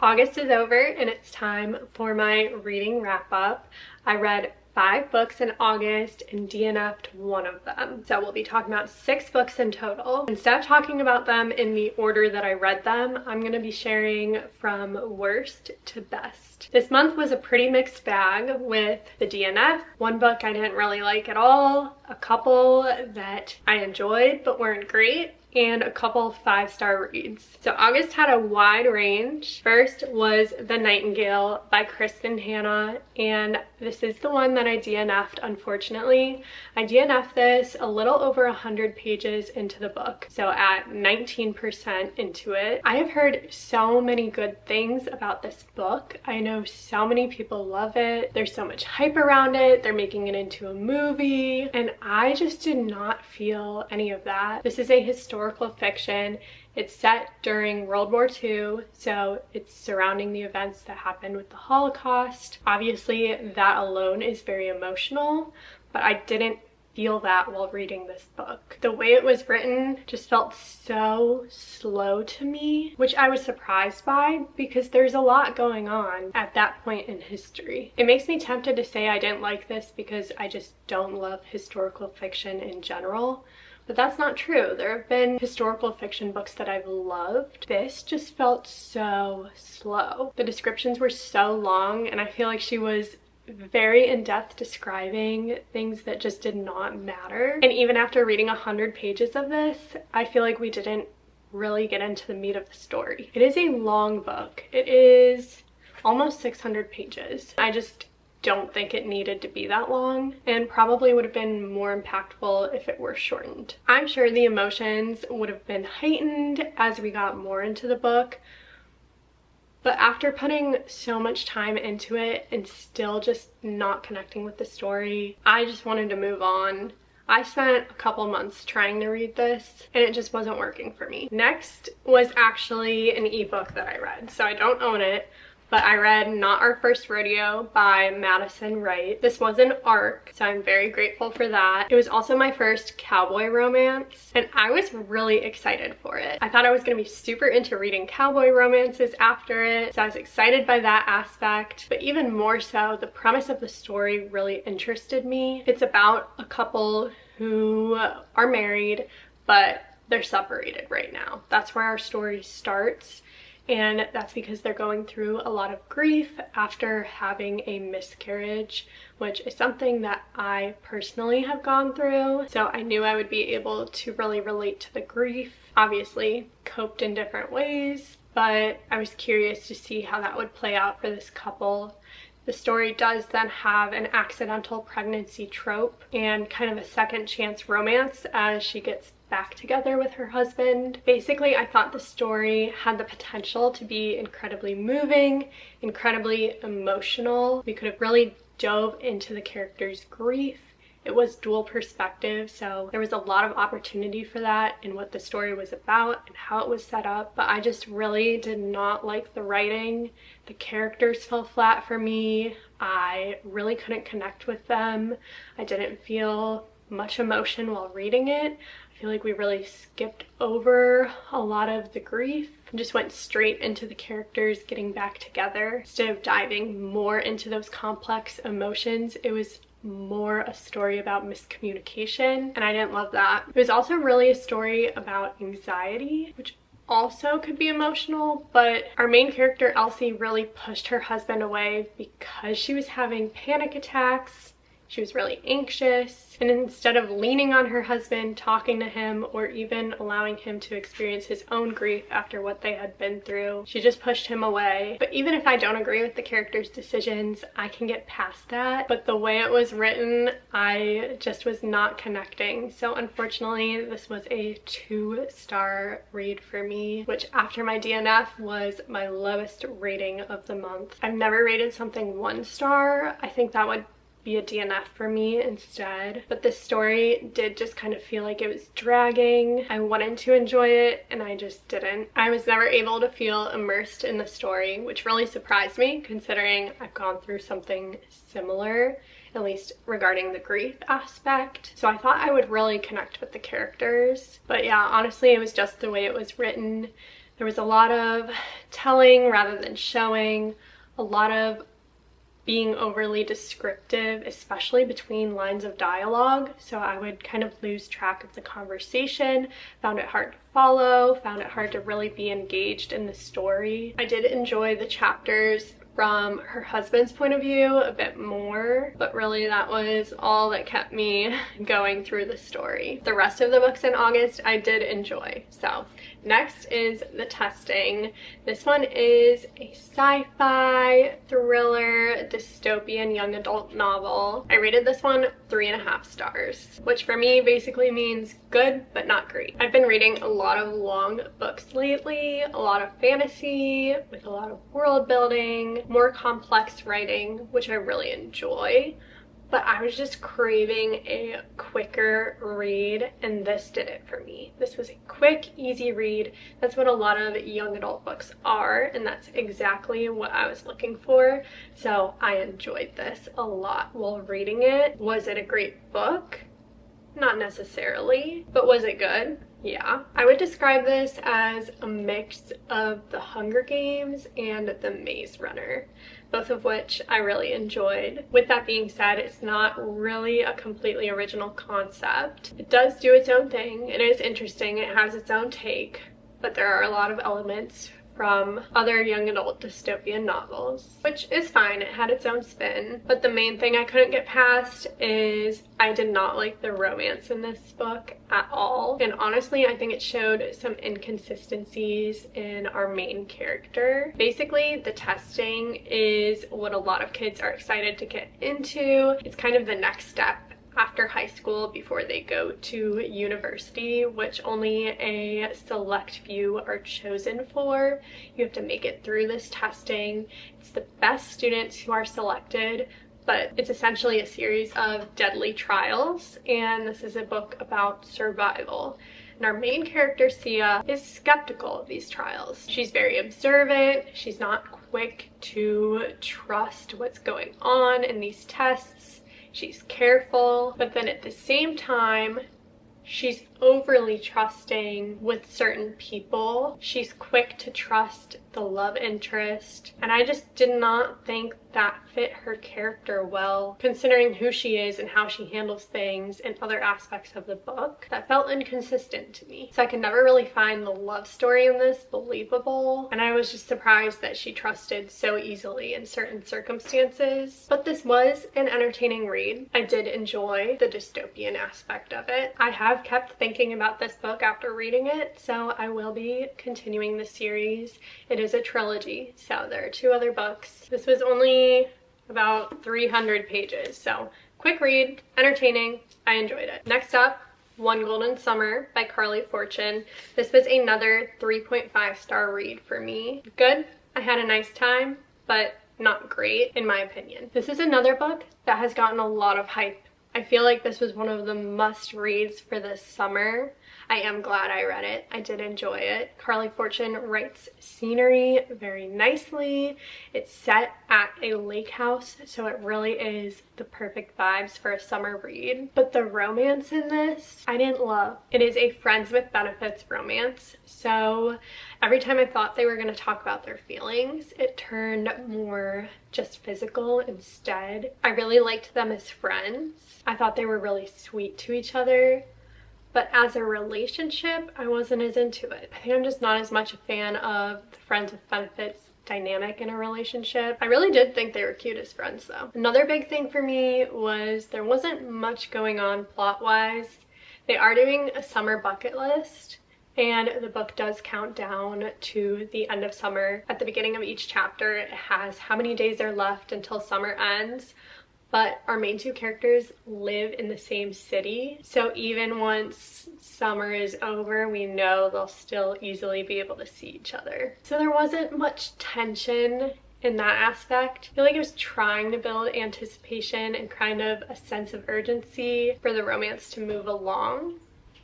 August is over and it's time for my reading wrap up. I read 5 books in August and DNF'd one of them. So we'll be talking about 6 books in total. Instead of talking about them in the order that I read them, I'm going to be sharing from worst to best. This month was a pretty mixed bag with the DNF. One book I didn't really like at all, a couple that I enjoyed but weren't great, and a couple 5-star reads. So August had a wide range. First was The Nightingale by Kristen Hanna, and this is the one that I DNF'd, unfortunately. I DNF'd this a little over 100 pages into the book, so at 19% into it. I have heard so many good things about this book. I know so many people love it. There's so much hype around it. They're making it into a movie, and I just did not feel any of that. This is a historical fiction. It's set during World War II, so it's surrounding the events that happened with the Holocaust. Obviously, that alone is very emotional, but I didn't feel that while reading this book. The way it was written just felt so slow to me, which I was surprised by because there's a lot going on at that point in history. It makes me tempted to say I didn't like this because I just don't love historical fiction in general. But that's not true. There have been historical fiction books that I've loved. This just felt so slow. The descriptions were so long, and I feel like she was very in-depth describing things that just did not matter. And even after reading 100 pages of this, I feel like we didn't really get into the meat of the story. It is a long book. It is almost 600 pages. I just don't think it needed to be that long, and probably would have been more impactful if it were shortened. I'm sure the emotions would have been heightened as we got more into the book, but after putting so much time into it and still just not connecting with the story, I just wanted to move on. I spent a couple months trying to read this and it just wasn't working for me. Next was actually an ebook that I read, so I don't own it, but I read Not Our First Rodeo by Madison Wright. This was an ARC, so I'm very grateful for that. It was also my first cowboy romance, and I was really excited for it. I thought I was going to be super into reading cowboy romances after it, so I was excited by that aspect. But even more so, the premise of the story really interested me. It's about a couple who are married, but they're separated right now. That's where our story starts. And that's because they're going through a lot of grief after having a miscarriage, which is something that I personally have gone through. So I knew I would be able to really relate to the grief. Obviously, coped in different ways, but I was curious to see how that would play out for this couple. The story does then have an accidental pregnancy trope and kind of a second chance romance as she gets back together with her husband. Basically, I thought the story had the potential to be incredibly moving, incredibly emotional. We could have really dove into the character's grief. It was dual perspective, so there was a lot of opportunity for that in what the story was about and how it was set up, but I just really did not like the writing. The characters fell flat for me. I really couldn't connect with them. I didn't feel much emotion while reading it. I feel like we really skipped over a lot of the grief and just went straight into the characters getting back together. Instead of diving more into those complex emotions, it was more a story about miscommunication, and I didn't love that. It was also really a story about anxiety, which also could be emotional, but our main character, Elsie, really pushed her husband away because she was having panic attacks. She was really anxious, and instead of leaning on her husband, talking to him, or even allowing him to experience his own grief after what they had been through, she just pushed him away. But even if I don't agree with the character's decisions, I can get past that. But the way it was written, I just was not connecting. So unfortunately, this was a 2-star read for me, which after my DNF was my lowest rating of the month. I've never rated something 1 star. I think that would be a DNF for me instead, but this story did just kind of feel like it was dragging. I wanted to enjoy it and I just didn't. I was never able to feel immersed in the story, which really surprised me considering I've gone through something similar, at least regarding the grief aspect. So I thought I would really connect with the characters, but yeah, honestly it was just the way it was written. There was a lot of telling rather than showing, a lot of being overly descriptive, especially between lines of dialogue, so I would kind of lose track of the conversation, found it hard to follow, found it hard to really be engaged in the story. I did enjoy the chapters from her husband's point of view a bit more, but really that was all that kept me going through the story. The rest of the books in August I did enjoy. So next is The Testing. This one is a sci-fi thriller dystopian young adult novel. I rated this one 3.5 stars, which for me basically means good but not great. I've been reading a lot of long books lately, a lot of fantasy with a lot of world building, more complex writing, which I really enjoy. But I was just craving a quicker read, and this did it for me. This was a quick, easy read. That's what a lot of young adult books are, and that's exactly what I was looking for. So I enjoyed this a lot while reading it. Was it a great book? Not necessarily, but was it good? Yeah. I would describe this as a mix of The Hunger Games and The Maze Runner, both of which I really enjoyed. With that being said, it's not really a completely original concept. It does do its own thing. It is interesting. It has its own take, but there are a lot of elements from other young adult dystopian novels, which is fine. It had its own spin, but the main thing I couldn't get past is I did not like the romance in this book at all. And honestly, I think it showed some inconsistencies in our main character. Basically, The Testing is what a lot of kids are excited to get into. It's kind of the next step after high school before they go to university, which only a select few are chosen for. You have to make it through this testing. It's the best students who are selected, but it's essentially a series of deadly trials, and this is a book about survival. And our main character, Sia, is skeptical of these trials. She's very observant. She's not quick to trust what's going on in these tests. She's careful, but then at the same time, she's overly trusting with certain people. She's quick to trust the love interest, and I just did not think that fit her character well, considering who she is and how she handles things and other aspects of the book. That felt inconsistent to me. So I could never really find the love story in this believable, and I was just surprised that she trusted so easily in certain circumstances. But this was an entertaining read. I did enjoy the dystopian aspect of it. I have kept thinking about this book after reading it, so I will be continuing the series. It is a trilogy, so there are 2 other books. This was only about 300 pages, so quick read, entertaining, I enjoyed it. Next up, One Golden Summer by Carly Fortune. This was another 3.5 star read for me. Good, I had a nice time, but not great in my opinion. This is another book that has gotten a lot of hype. I feel like this was one of the must reads for this summer. I am glad I read it. I did enjoy it. Carly Fortune writes scenery very nicely. It's set at a lake house, so it really is the perfect vibes for a summer read. But the romance in this, I didn't love. It is a friends with benefits romance, so every time I thought they were going to talk about their feelings, it turned more just physical instead. I really liked them as friends. I thought they were really sweet to each other. But as a relationship, I wasn't as into it. I think I'm just not as much a fan of the friends with benefits dynamic in a relationship. I really did think they were cute as friends though. Another big thing for me was there wasn't much going on plot-wise. They are doing a summer bucket list, and the book does count down to the end of summer. At the beginning of each chapter, it has how many days are left until summer ends. But our main 2 characters live in the same city, so even once summer is over, we know they'll still easily be able to see each other. So there wasn't much tension in that aspect. I feel like it was trying to build anticipation and kind of a sense of urgency for the romance to move along,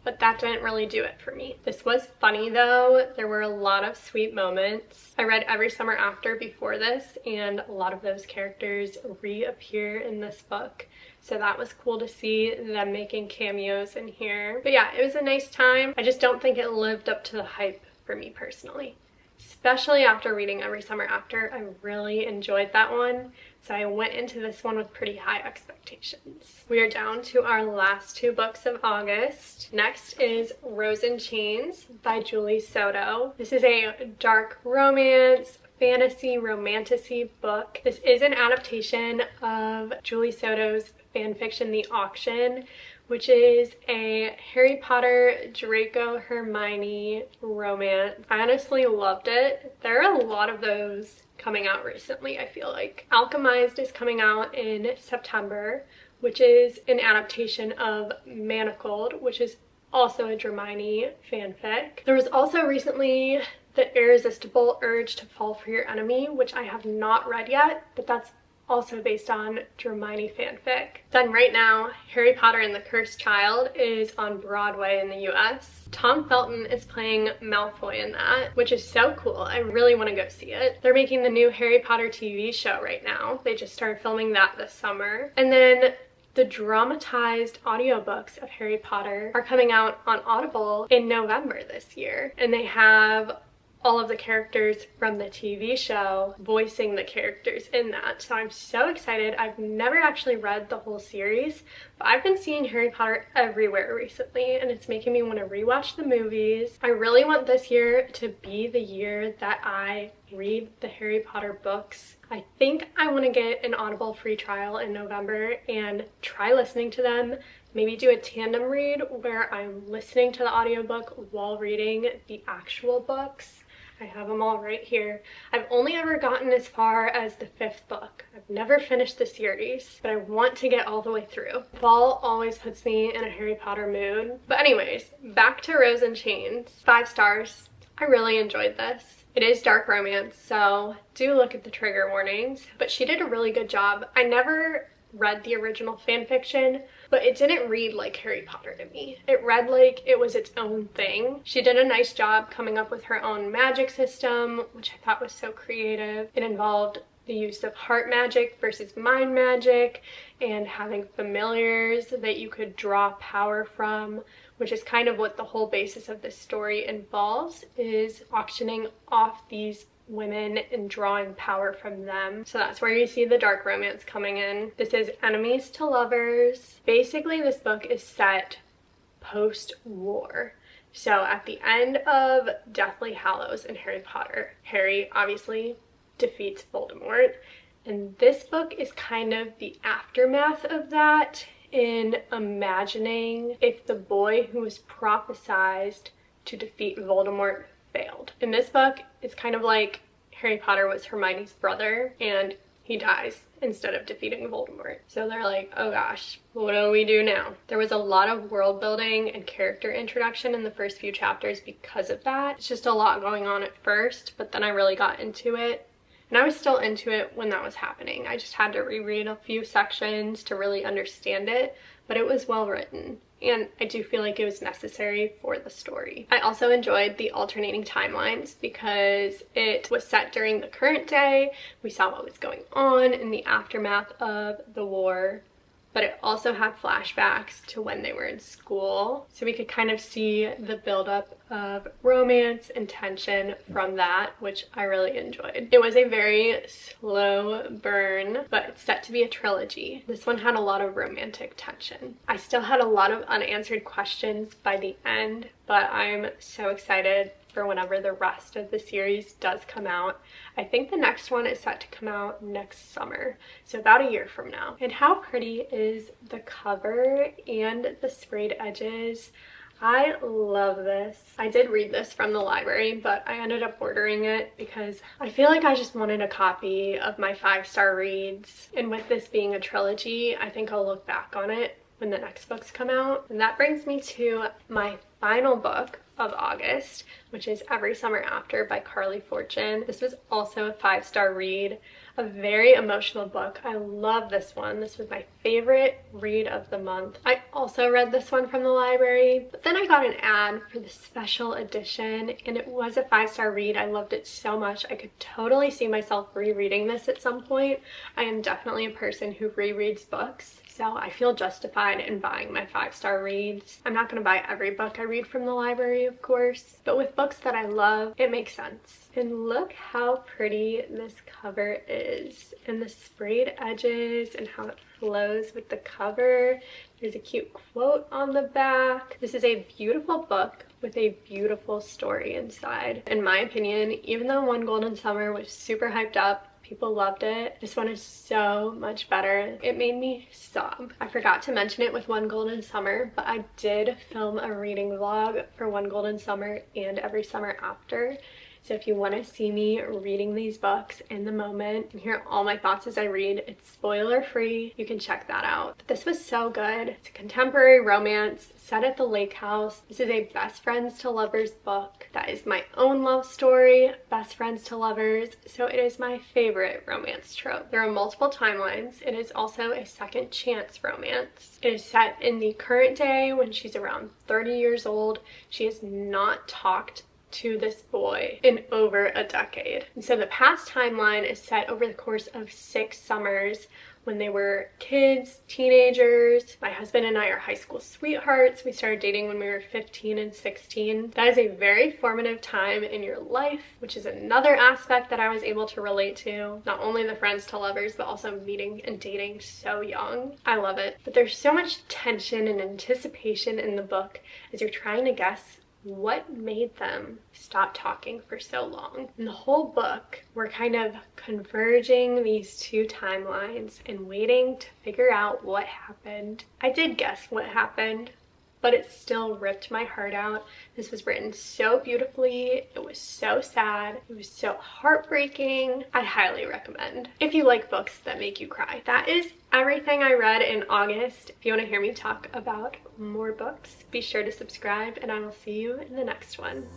but that didn't really do it for me. This was funny though. There were a lot of sweet moments. I read Every Summer After before this, and a lot of those characters reappear in this book. So that was cool to see them making cameos in here. But yeah, it was a nice time. I just don't think it lived up to the hype for me personally. especially after reading Every Summer After. I really enjoyed that one, so I went into this one with pretty high expectations. We are down to our last 2 books of August. Next is Rose and Chains by Julie Soto. This is a dark romance, fantasy, romantasy book. This is an adaptation of Julie Soto's fanfiction, The Auction, which is a Harry Potter, Draco, Hermione romance. I honestly loved it. There are a lot of those coming out recently, I feel like. Alchemized is coming out in September, which is an adaptation of Manacled, which is also a Hermione fanfic. There was also recently The Irresistible Urge to Fall for Your Enemy, which I have not read yet, but that's also based on Hermione fanfic. Then right now, Harry Potter and the Cursed Child is on Broadway in the US. Tom Felton is playing Malfoy in that, which is so cool. I really want to go see it. They're making the new Harry Potter TV show right now. They just started filming that this summer. And then the dramatized audiobooks of Harry Potter are coming out on Audible in November this year. And they have all of the characters from the TV show voicing the characters in that. So I'm so excited. I've never actually read the whole series, but I've been seeing Harry Potter everywhere recently, and it's making me want to rewatch the movies. I really want this year to be the year that I read the Harry Potter books. I think I want to get an Audible free trial in November and try listening to them. Maybe do a tandem read where I'm listening to the audiobook while reading the actual books. I have them all right here. I've only ever gotten as far as the 5th book. I've never finished the series, but I want to get all the way through. Fall always puts me in a Harry Potter mood. But anyways, back to Rose and Chains. 5 stars. I really enjoyed this. It is dark romance, so do look at the trigger warnings. But she did a really good job. I never read the original fan fiction, but it didn't read like Harry Potter to me. It read like it was its own thing. She did a nice job coming up with her own magic system, which I thought was so creative. It involved the use of heart magic versus mind magic and having familiars that you could draw power from, which is kind of what the whole basis of this story involves, is auctioning off these women and drawing power from them. So that's where you see the dark romance coming in. This is enemies to lovers. Basically, this book is set post-war. So at the end of Deathly Hallows in Harry Potter, Harry obviously defeats Voldemort. And this book is kind of the aftermath of that, in imagining if the boy who was prophesized to defeat Voldemort failed. In this book, it's kind of like Harry Potter was Hermione's brother and he dies instead of defeating Voldemort. So they're like, oh gosh, what do we do now? There was a lot of world building and character introduction in the first few chapters because of that. It's just a lot going on at first, but then I really got into it. And I was still into it when that was happening. I just had to reread a few sections to really understand it, but it was well written. And I do feel like it was necessary for the story. I also enjoyed the alternating timelines because it was set during the current day. We saw what was going on in the aftermath of the war, but it also had flashbacks to when they were in school. So we could kind of see the buildup of romance and tension from that, which I really enjoyed. It was a very slow burn, but it's set to be a trilogy. This one had a lot of romantic tension. I still had a lot of unanswered questions by the end, but I'm so excited for whenever the rest of the series does come out. I think the next one is set to come out next summer, so about a year from now. And how pretty is the cover and the sprayed edges? I love this. I did read this from the library, but I ended up ordering it because I feel like I just wanted a copy of my 5-star reads. And with this being a trilogy, I think I'll look back on it when the next books come out. And that brings me to my final book of August, which is Every Summer After by Carly Fortune. This was also a 5-star read, a very emotional book. I love this one. This was my favorite read of the month. I also read this one from the library, but then I got an ad for the special edition and it was a 5-star read. I loved it so much. I could totally see myself rereading this at some point. I am definitely a person who rereads books. So So I feel justified in buying my 5-star reads. I'm not going to buy every book I read from the library, of course, but with books that I love, it makes sense. And look how pretty this cover is, and the sprayed edges and how it flows with the cover. There's a cute quote on the back. This is a beautiful book with a beautiful story inside. In my opinion, even though One Golden Summer was super hyped up, people loved it, this one is so much better. It made me sob. I forgot to mention it with One Golden Summer, but I did film a reading vlog for One Golden Summer and Every Summer After. So if you want to see me reading these books in the moment and hear all my thoughts as I read, it's spoiler free. You can check that out. But this was so good. It's a contemporary romance set at the lake house. This is a best friends to lovers book. That is my own love story, best friends to lovers. So it is my favorite romance trope. There are multiple timelines. It is also a second chance romance. It is set in the current day when she's around 30 years old. She has not talked to this boy in over a decade. And so the past timeline is set over the course of 6 summers when they were kids, teenagers. My husband and I are high school sweethearts. We started dating when we were 15 and 16. That is a very formative time in your life, which is another aspect that I was able to relate to. Not only the friends to lovers, but also meeting and dating so young. I love it. But there's so much tension and anticipation in the book as you're trying to guess what made them stop talking for so long. In the whole book, we're kind of converging these two timelines and waiting to figure out what happened. I did guess what happened, but it still ripped my heart out. This was written so beautifully. It was so sad. It was so heartbreaking. I highly recommend if you like books that make you cry. That is everything I read in August. If you want to hear me talk about more books, be sure to subscribe, and I will see you in the next one.